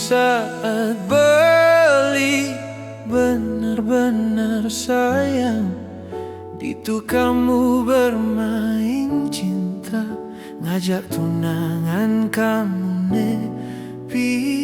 saat beli benar-benar sayang, itu kamu bermain cinta, ngajak tunangan kamu nepi.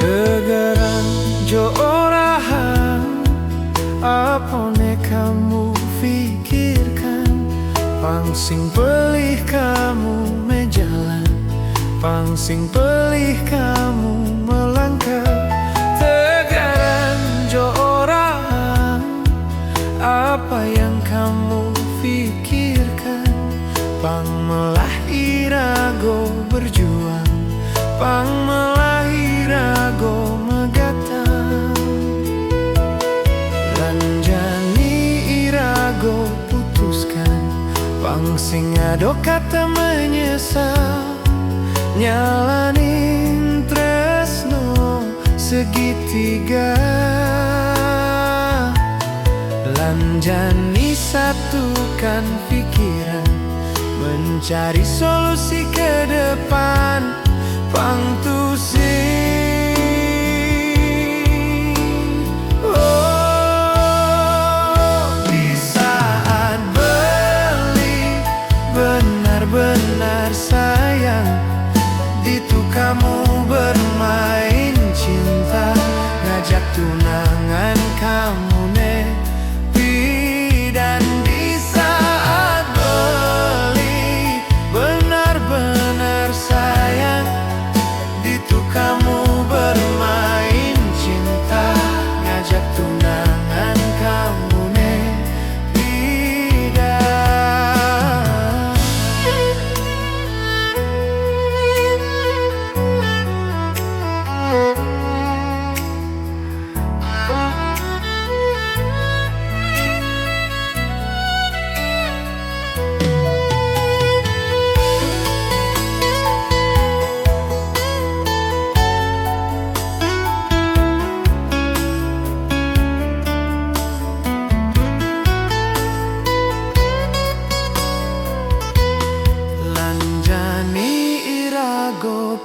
Tegaran jo orang apone kamu pikirkan, pangsing pelih kamu menjalan, pangsing pelih kamu melangkah. Tegaran jo orang apa yang kamu pikirkan, pang melah irago berjuang, pang melah irago megatang. Lanjani irago putuskan, pangsing ado kata menyesal, nyalanin tresno segitiga. Lanjani satukan pikiran, mencari solusi ke depan, pangtusing. Di saat beli benar-benar sayang, itu kamu bermain cinta, ngajak tunangan kamu nepi. Dan di saat beli benar-benar sayang, itu kamu bermain cinta, ngajak tunangan kamu nepi.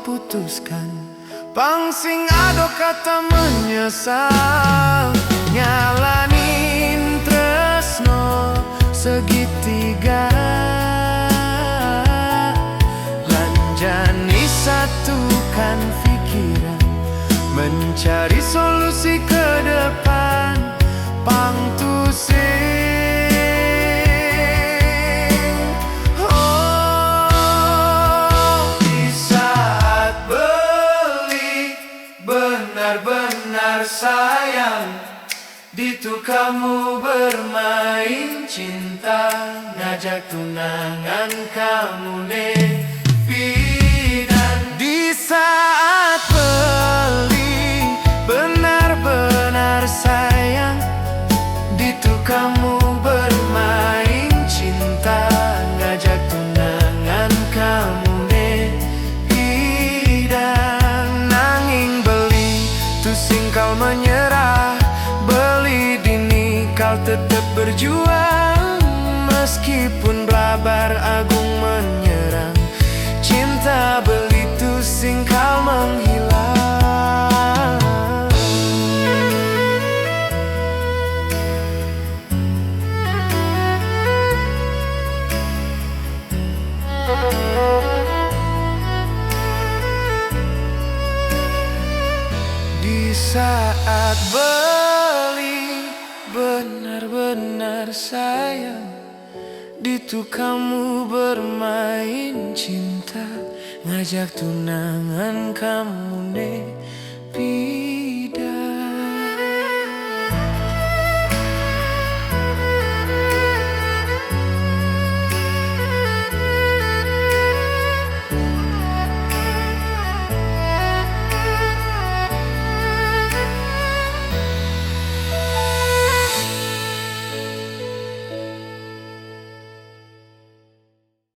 Putuskan, pangsing ado kata menyesal, nyalanin tresno segitiga. Lanjani satukan pikiran, mencari solusi ke depan, pangtusing. Benar-benar sayang, itu kamu bermain cinta, ngajak tunangan kamu nepi. Dan di saat beli benar-benar sayang, itu kamu bermain cinta, ngajak tunangan kamu nepi. Dan nanging kau menyerah, beli dini kau tetap berjuang, meskipun blabar agung menyerang, cinta beli tusing kau menghilang. Di saat beli benar-benar sayang, itu kamu bermain cinta, ngajak tunangan kamu nepi.